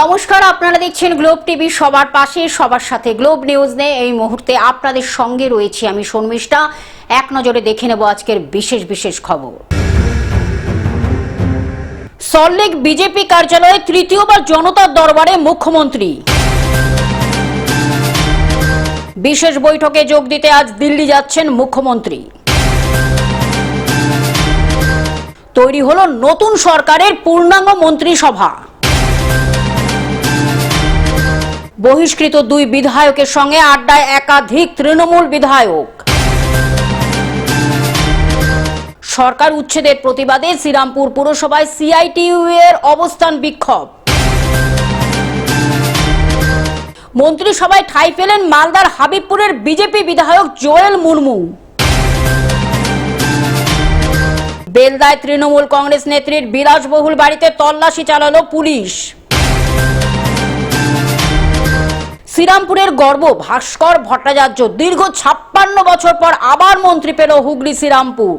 নমস্কার, আপনারা দেখছেন গ্লোব টিভি। সবার পাশে সবার সাথে গ্লোব নিউজ নিয়ে এই মুহূর্তে আপনাদের সঙ্গে রয়েছি আমি শর্মিষ্ঠা। এক নজরে দেখে নেব আজকের বিশেষ বিশেষ খবর। সল্টলেক বিজেপি কার্যালয়ে তৃতীয়বার জনতার দরবারে মুখ্যমন্ত্রী। বিশেষ বৈঠকে যোগ দিতে আজ দিল্লি যাচ্ছেন মুখ্যমন্ত্রী। তৈরি হলো নতুন সরকারের পূর্ণাঙ্গ মন্ত্রিসভা। বহিষ্কৃত দুই বিধায়কের সঙ্গে আড্ডায় একাধিক তৃণমূল বিধায়ক। সরকার উচ্ছেদের প্রতিবাদে শ্রীরামপুর পুরসভায় সিআইটিইউ এর অবস্থান বিক্ষোভ। মন্ত্রিসভায় ঠাঁই পেলেন মালদার হাবিবপুরের বিজেপি বিধায়ক জোয়েল মুর্মু। বেলদায় তৃণমূল কংগ্রেস নেত্রীর বিলাসবহুল বাড়িতে তল্লাশি চালালো পুলিশ। শ্রীরামপুরের গর্ব ভাস্কর ভট্টাচার্য, দীর্ঘ ৫৬ বছর পর আবার মন্ত্রী পেল হুগলি শ্রীরামপুর।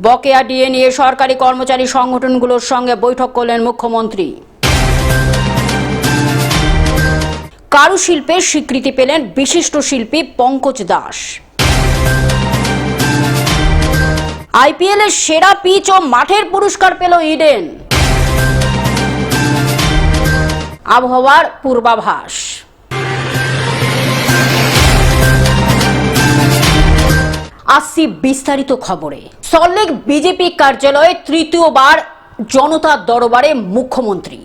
বকেয়া ডিএ নিয়ে সরকারি কর্মচারী সংগঠনগুলোর সঙ্গে বৈঠক করলেন মুখ্যমন্ত্রী। কারুশিল্পের স্বীকৃতি পেলেন বিশিষ্ট শিল্পী পঙ্কজ দাস। আইপিএল এর সেরা পিচ ও মাঠের পুরস্কার পেল ইডেন। আবহাওয়ার পূর্বাভাস। আসছি বিস্তারিত খবরে। সল্টলেক বিজেপি কার্যালয়ে তৃতীয়বার জনতার দরবারে মুখ্যমন্ত্রী।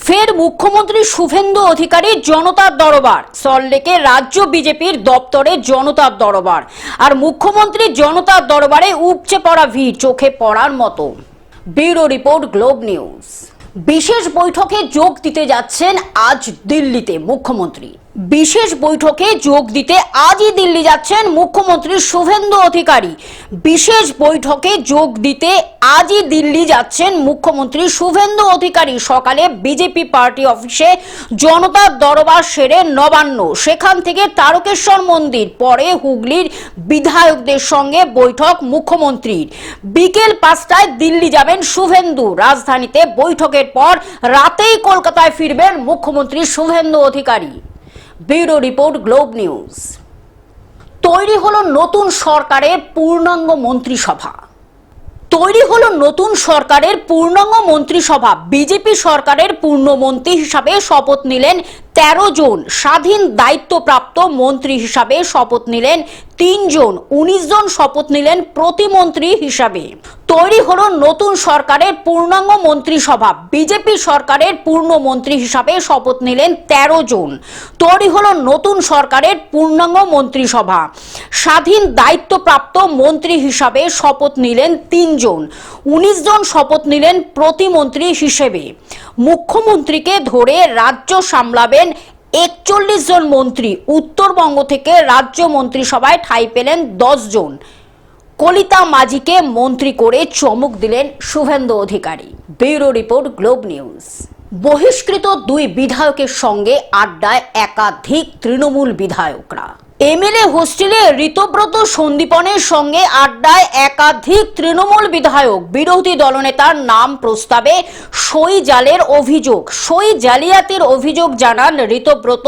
ফের মুখ্যমন্ত্রী শুভেন্দু অধিকারী জনতার দরবার। সল্টলেকে রাজ্য বিজেপির দপ্তরে জনতার দরবার, আর মুখ্যমন্ত্রী জনতার দরবারে উপচে পড়া ভিড় চোখে পড়ার মতো। Bureau report, Globe news. বিশেষ বৈঠকে যোগ দিতে যাচ্ছেন আজ দিল্লিতে মুখ্যমন্ত্রী। বিশেষ বৈঠকে যোগ দিতে আজই দিল্লি যাচ্ছেন মুখ্যমন্ত্রী শুভেন্দু অধিকারী। বিশেষ বৈঠকে যোগ দিতে আজই দিল্লি যাচ্ছেন মুখ্যমন্ত্রী শুভেন্দু অধিকারী। সকালে বিজেপি পার্টি অফিসে জনতার দরবার সেরে নবান্ন, সেখান থেকে তারকেশ্বর মন্দির, পরে হুগলির বিধায়কদের সঙ্গে বৈঠক মুখ্যমন্ত্রীর। বিকেল ৫টায় দিল্লি যাবেন শুভেন্দু। রাজধানীতে বৈঠকের পর রাতেই কলকাতায় ফিরবেন মুখ্যমন্ত্রী Suvendu Adhikari. Bureau report, Globe News. তৈরি হলো নতুন সরকারের পূর্ণাঙ্গ মন্ত্রিসভা। তৈরি হলো নতুন সরকারের পূর্ণাঙ্গ মন্ত্রিসভা। বিজেপি সরকারের পূর্ণমন্ত্রী হিসাবে শপথ নিলেন ১৩ জন। স্বাধীন দায়িত্বপ্রাপ্ত মন্ত্রী হিসাবে শপথ নিলেন ৩ জন। ১৯ জন শপথ নিলেন প্রতিমন্ত্রী হিসাবে। তৈরি হলো নতুন সরকারের পূর্ণাঙ্গ মন্ত্রিসভা। বিজেপি সরকারের পূর্ণমন্ত্রী হিসাবে শপথ নিলেন ১৩ জন। তৈরি হলো নতুন সরকারের পূর্ণাঙ্গ মন্ত্রিসভা। স্বাধীন দায়িত্বপ্রাপ্ত মন্ত্রী হিসাবে শপথ নিলেন ৩ জন। ১৯ জন শপথ নিলেন প্রতিমন্ত্রী হিসেবে। মুখ্যমন্ত্রীকে ধরে রাজ্য সামলাবেন ৪১ জন মন্ত্রী। উত্তরবঙ্গ থেকে রাজ্য মন্ত্রিসভায় ঠাঁই পেলেন ১০ জন। কলিতা মাঝিকে মন্ত্রী করে চমক দিলেন Suvendu Adhikari. Bureau report, Globe News. বহিষ্কৃত দুই বিধায়কের সঙ্গে আড্ডায় একাধিক তৃণমূল বিধায়করা। এমএলএ হোস্টেলে ঋতব্রত সন্দীপনের সঙ্গে আড্ডায় একাধিক তৃণমূল বিধায়ক। বিরোধী দলনেতার নাম প্রস্তাবে সই জালের অভিযোগ, সই জালিয়াতির অভিযোগ জানান ঋতব্রত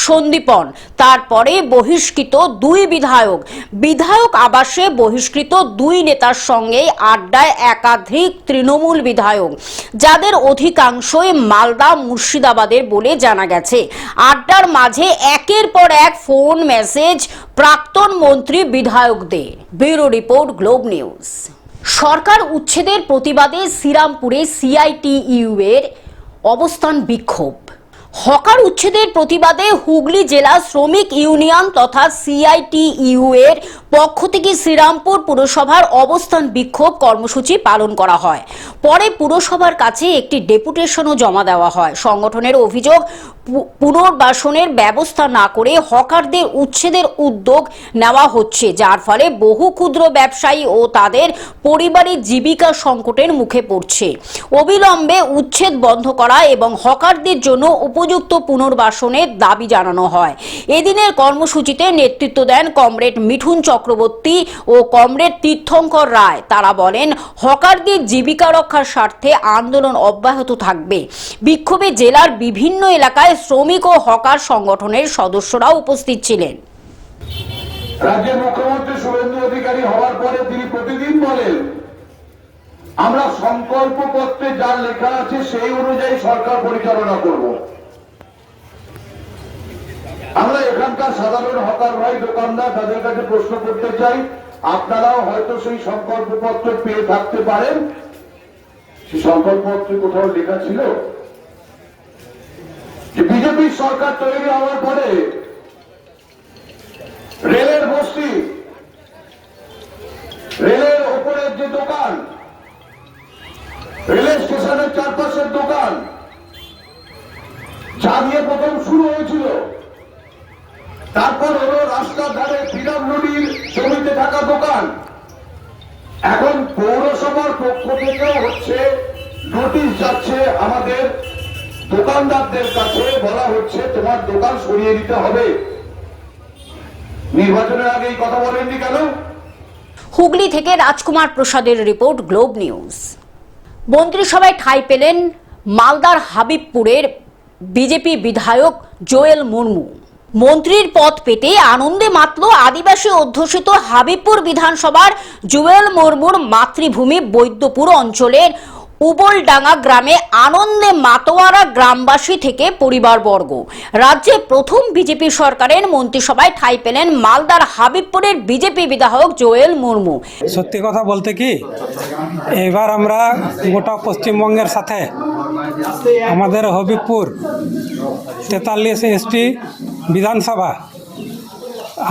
সন্দীপন। তারপরে বহিষ্কৃত দুই বিধায়ক। বিধায়ক আবাসে বহিষ্কৃত দুই নেতার সঙ্গে আড্ডায় একাধিক তৃণমূল বিধায়ক, যাদের অধিকাংশই মালদা মুর্শিদাবাদের বলে জানা গেছে। আড্ডার মাঝে একের পর এক ফোন মেসেজ প্রাক্তন মন্ত্রী বিধায়কদের। Bureau report, Globe News. সরকার উচ্ছেদের প্রতিবাদে শ্রীরামপুরে সিআইটিইউ এর অবস্থান বিক্ষোভ। হকার উচ্ছেদের প্রতিবাদে হুগলি জেলা শ্রমিক ইউনিয়ন তথা সিআইটিইউ এর পক্ষ থেকে শ্রীরামপুর পুরসভার অবস্থান বিক্ষোভ কর্মসূচি পালন করা হয়। পরে পুরসভার কাছে একটি ডেপুটেশনও জমা দেওয়া হয়। সংগঠনের অভিযোগ, পুনর্বাসনের ব্যবস্থা না করে হকারদের উচ্ছেদের উদ্যোগ নেওয়া হচ্ছে, যার ফলে বহু ক্ষুদ্র ব্যবসায়ী ও তাদের পরিবারের জীবিকা সংকটের মুখে পড়ছে। অবিলম্বে উচ্ছেদ বন্ধ করা এবং হকারদের জন্য উপযুক্ত পুনর্বাসনের দাবি জানানো হয়। এদিনের কর্মসূচিতে নেতৃত্ব দেন কমরেড মিঠুন চক্রবর্তী, চক্রবর্তী ও কমরেড তীর্থঙ্কর রায়। তারা বলেন, হকারদের জীবিকা রক্ষার স্বার্থে আন্দোলন অব্যাহত থাকবে। বিক্ষোভে জেলার বিভিন্ন এলাকায় শ্রমিক ও হকার সংগঠনের সদস্যরাও উপস্থিত ছিলেন। রাজ্যের মুখ্যমন্ত্রী শুভেন্দু অধিকারী হওয়ার পরে তিনি প্রতিদিন বলেন, আমরা সংকল্প পত্রে যা লেখা আছে সেই অনুযায়ী সরকার পরিচালনা করব। আমরা এখানকার সাধারণ হকার ভাই দোকানদার তাদের কাছে প্রশ্ন করতে চাই, আপনারাও হয়তো সেই সংকল্প পত্র পেয়ে থাকতে পারেন। সেই সংকল্প পত্রে কোথাও লেখা ছিল যে বিজেপি সরকার তৈরি হওয়ার পরে রেলের বস্তি, রেলের ওপরের যে দোকান, রেল স্টেশনের চারপাশের দোকান, যা নিয়ে প্রথম শুরু হয়েছিল, তারপর হলো রাস্তার ধারে পিডব্লিউডির জমিতে থাকা দোকান। এখন পৌরসভার পক্ষ থেকেও হচ্ছে নোটিশ যাচ্ছে আমাদের দোকানদারদের কাছে, বলা হচ্ছে তোমার দোকান সরিয়ে দিতে হবে। নির্বাচনের আগে এই কথা বলেননি কেন? হুগলি থেকে রাজকুমার প্রসাদের রিপোর্ট, গ্লোব নিউজ। মন্ত্রিসভায় ঠাঁই পেলেন মালদার হাবিবপুরের বিজেপি বিধায়ক জোয়েল মুর্মু। মন্ত্রীর পদ পেতে আনন্দে মাতল আদিবাসী অধ্যুষিত হাবিবপুর বিধানসভার জোয়েল মুর্মুর মাতৃভূমি বৈদ্যপুর অঞ্চলের উবলডাঙ্গা গ্রামে আনন্দে মাতোয়ারা গ্রামবাসী থেকে পরিবারবর্গ। রাজ্যে প্রথম বিজেপি সরকারের মন্ত্রিসভায় ঠাঁই পেলেন মালদার হাবিবপুরের বিজেপি বিধায়ক জোয়েল মুর্মু। সত্যি কথা বলতে কি, এবার আমরা গোটা পশ্চিমবঙ্গের সাথে আমাদের হবিবপুর 43 এসটি বিধানসভা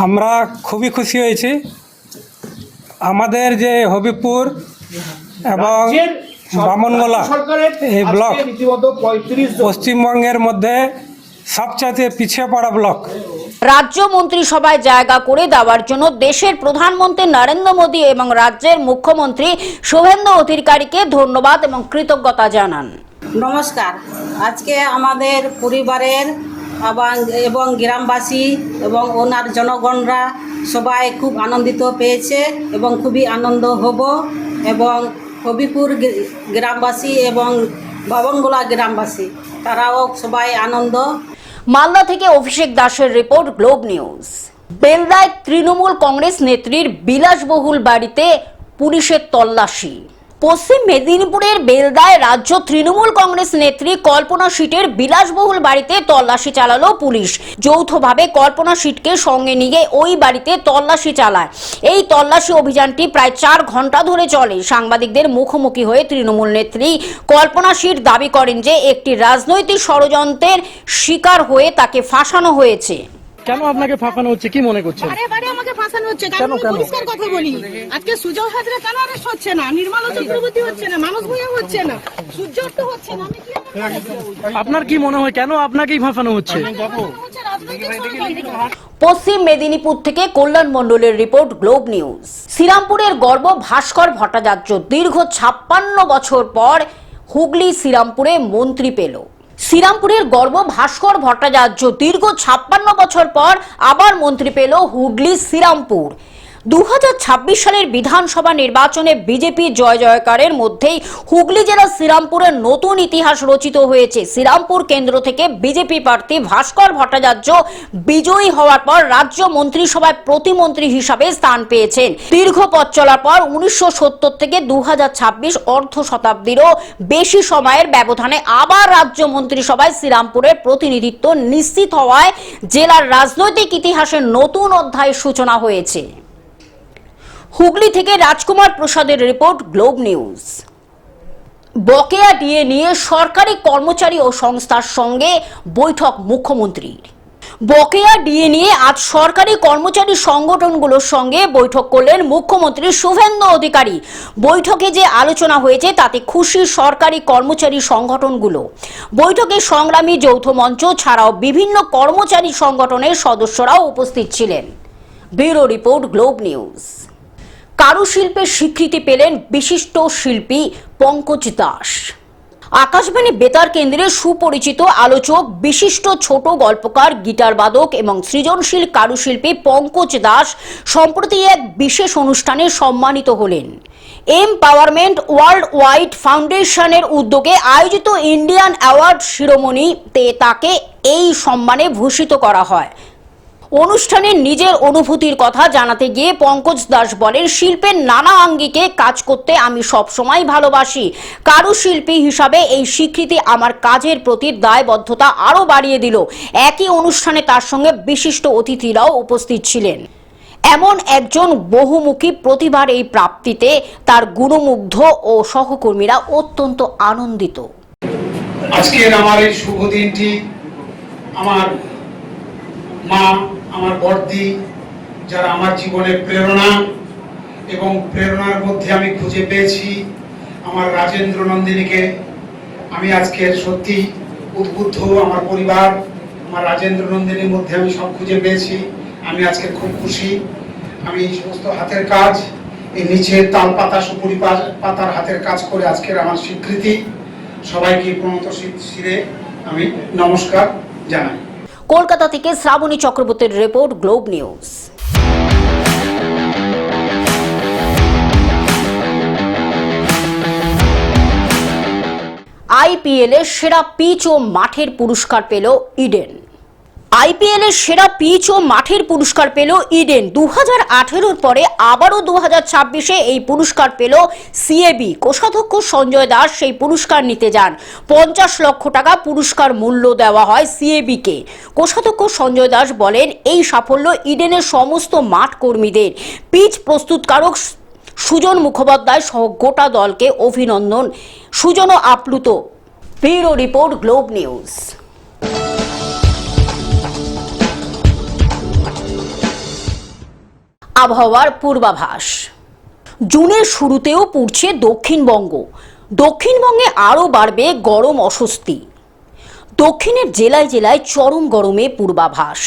আমরা খুবই খুশি হয়েছি। আমাদের যে হবিবপুর এবং বামনগোলা এই ব্লক পশ্চিমবঙ্গের মধ্যে সবচেয়ে পিছিয়ে পড়া ব্লক। রাজ্য মন্ত্রিসভায় জায়গা করে দেওয়ার জন্য দেশের প্রধানমন্ত্রী নরেন্দ্র মোদী এবং রাজ্যের মুখ্যমন্ত্রী শুভেন্দু অধিকারীকে ধন্যবাদ এবং কৃতজ্ঞতা জানান। নমস্কার। আজকে আমাদের পরিবারের এবং গ্রামবাসী এবং ওনার জনগণরা সবাই খুব আনন্দিত পেয়েছে এবং খুবই আনন্দ হব। এবং হবিপুর গ্রামবাসী এবং বাবনগোলা গ্রামবাসী তারাও সবাই আনন্দ। মালদা থেকে অভিষেক দাসের রিপোর্ট, গ্লোব নিউজ। বেলদায় তৃণমূল কংগ্রেস নেত্রীর বিলাসবহুল বাড়িতে পুলিশের তল্লাশি। পশ্চিম মেদিনীপুরের বেলদায় রাজ্য তৃণমূল কংগ্রেস নেত্রী কল্পনা সিটের বিলাসবহুল বাড়িতে তল্লাশি চালালো পুলিশ। যৌথভাবে কল্পনা সিটকে সঙ্গে নিয়ে ওই বাড়িতে তল্লাশি চালায়। এই তল্লাশি অভিযানটি প্রায় 4 ঘন্টা ধরে চলে। সাংবাদিকদের মুখোমুখি হয়ে তৃণমূল নেত্রী কল্পনা সিট দাবি করেন যে একটি রাজনৈতিক ষড়যন্ত্রের শিকার হয়ে তাকে ফাঁসানো হয়েছে। কেন আপনাকে ফাঁসানো হচ্ছে, কি মনে করছেন? বারে আমাকে ফাঁসানো হচ্ছে, কারণ আমি পরিষ্কার কথা বলি। আজকে সুজয় হাজরা কেন অ্যারেস্ট হচ্ছে না, নির্মলা চক্রবর্তী হচ্ছে না, মানুষ ভূঁইয়া হচ্ছে না, সূর্যর্ত হচ্ছে না। আপনার কি মনে হয় কেন আপনাকেই ফাঁসানো হচ্ছে? পশ্চিম মেদিনীপুর থেকে কল্যাণ মণ্ডলের রিপোর্ট, গ্লোব নিউজ। শ্রীরামপুরের গর্ব ভাস্কর ভট্টাচার্য দীর্ঘ 56 বছর পর হুগলি শ্রীরামপুরে মন্ত্রী পেল। শ্রীরামপুরের গর্ব ভাস্কর ভট্টাচার্য দীর্ঘ 56 বছর পর আবার মন্ত্রী পেল হুগলি শ্রীরামপুর। 2026 সালের বিধানসভা নির্বাচনে বিজেপি জয় জয়কারের মধ্যেই হুগলি জেলা শ্রীরামপুরের নতুন ইতিহাস রচিত হয়েছে। শ্রীরামপুর কেন্দ্র থেকে বিজেপি প্রার্থী ভাস্কর ভট্টাচার্য বিজয়ী হওয়ার পর রাজ্য মন্ত্রিসভায় প্রতিমন্ত্রী হিসাবে স্থান পেয়েছেন। দীর্ঘ পথ চলার পর 1970 থেকে 2026 অর্ধ শতাব্দীরও বেশি সময়ের ব্যবধানে আবার রাজ্য মন্ত্রিসভায় শ্রীরামপুরের প্রতিনিধিত্ব নিশ্চিত হওয়ায় জেলার রাজনৈতিক ইতিহাসের নতুন অধ্যায়ের সূচনা হয়েছে। হুগলি থেকে রাজকুমার প্রসাদের রিপোর্ট, গ্লোব নিউজ। বকেয়া ডিএ নিয়ে সরকারি কর্মচারী ও সংস্থার সঙ্গে বৈঠক মুখ্যমন্ত্রীর। বকেয়া ডিএ নিয়ে আজ সরকারি কর্মচারী সংগঠনগুলোর সঙ্গে বৈঠক করলেন মুখ্যমন্ত্রী শুভেন্দু অধিকারী। বৈঠকে যে আলোচনা হয়েছে তাতে খুশি সরকারি কর্মচারী সংগঠনগুলো। বৈঠকে সংগ্রামী যৌথ মঞ্চ ছাড়াও বিভিন্ন কর্মচারী সংগঠনের সদস্যরাও উপস্থিত ছিলেন। Bureau report, Globe news. কারুশিল্পের স্বীকৃতি পেলেন বিশিষ্ট শিল্পী পঙ্কজ দাস। আকাশবাণী বেতার কেন্দ্রে সুপরিচিত আলোচক, বিশিষ্ট ছোট গল্পকার, গিটার বাদক এবং সৃজনশীল কারুশিল্পী পঙ্কজ দাস সম্প্রতি এক বিশেষ অনুষ্ঠানে সম্মানিত হলেন। এমপাওয়ারমেন্ট ওয়ার্ল্ড ওয়াইড ফাউন্ডেশনের উদ্যোগে আয়োজিত ইন্ডিয়ান অ্যাওয়ার্ড শিরোমণিতে তাকে এই সম্মানে ভূষিত করা হয়। অনুষ্ঠানে নিজের অনুভূতির কথা জানাতে গিয়ে পঙ্কজ দাস বলেন, শিল্পের নানা আঙ্গিকে কাজ করতে আমি সবসময় ভালোবাসি। কারুশিল্পী হিসাবে এই স্বীকৃতি আমার কাজের প্রতি দায়বদ্ধতা আরও বাড়িয়ে দিল। একই অনুষ্ঠানে তার সঙ্গে বিশিষ্ট অতিথিরাও উপস্থিত ছিলেন। এমন একজন বহুমুখী প্রতিভার এই প্রাপ্তিতে তার গুণমুগ্ধ ও সহকর্মীরা অত্যন্ত আনন্দিত। আজকের আমার এই শুভ দিনটি আমার মা, আমার বড়দি, যারা আমার জীবনের প্রেরণা, এবং প্রেরণার মধ্যে আমি খুঁজে পেয়েছি আমার রাজেন্দ্র নন্দিনীকে। আমি আজকে সত্যি উদ্বুদ্ধ, আমার পরিবার, আমার রাজেন্দ্র নন্দিনীর মধ্যে আমি সব খুঁজে পেয়েছি। আমি আজকে খুব খুশি। আমি এই সমস্ত হাতের কাজ, এই নিচের তাল পাতা, সুপুরি পাতার হাতের কাজ করে আজকের আমার স্বীকৃতি। সবাইকে প্রণত শিরে আমি নমস্কার জানাই। কলকাতা থেকে শ্রাবণী চক্রবর্তীর রিপোর্ট, গ্লোব নিউজ। আইপিএল এর সেরা পিচ ও মাঠের পুরস্কার পেল ইডেন। আইপিএল এর সেরা পিচ ও মাঠের পুরস্কার পেল ইডেন। 2018-র পরে আবারও 2026-এ এই পুরস্কার পেল সিএবি। কোষাধ্যক্ষ সঞ্জয় দাস সেই পুরস্কার নিতে যান। 50 লক্ষ টাকা পুরস্কার মূল্য দেওয়া হয় সিএবিকে। কোষাধ্যক্ষ সঞ্জয় দাস বলেন, এই সাফল্য ইডেনের সমস্ত মাঠ কর্মীদের, পিচ প্রস্তুতকারক সুজন মুখোপাধ্যায় সহ গোটা দলকে অভিনন্দন। সুজনও আপ্লুত। Bureau report, Globe news. আবহাওয়ার পূর্বাভাস। জুনের শুরুতেও পুড়ছে দক্ষিণবঙ্গ। দক্ষিণবঙ্গে আরও বাড়বে গরম অস্বস্তি। দক্ষিণের জেলায় জেলায় চরম গরমে পূর্বাভাস।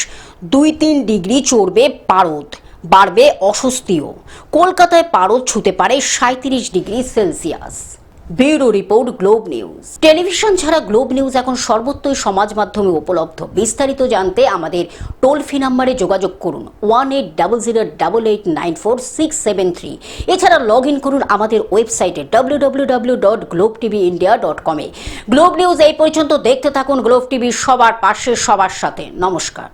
2-3 ডিগ্রি চড়বে পারদ, বাড়বে অস্বস্তিও। কলকাতায় পারদ ছুঁতে পারে 37 degree Celsius. Bureau report, Globe news. Television ছাড়া গ্লোব নিউজ এখন সর্বত্রই সমাজ মাধ্যমে উপলব্ধ। বিস্তারিত জানতে আমাদের টোল ফ্রি নম্বরে যোগাযোগ করুন 18008894,673। এছাড়া লগ ইন করুন আমাদের ওয়েবসাইটে www.globetvindia.com-এ। গ্লোব নিউজ এই পর্যন্ত দেখতে থাকুন। গ্লোব টিভি, সবার পাশে, সবার সাথে। নমস্কার।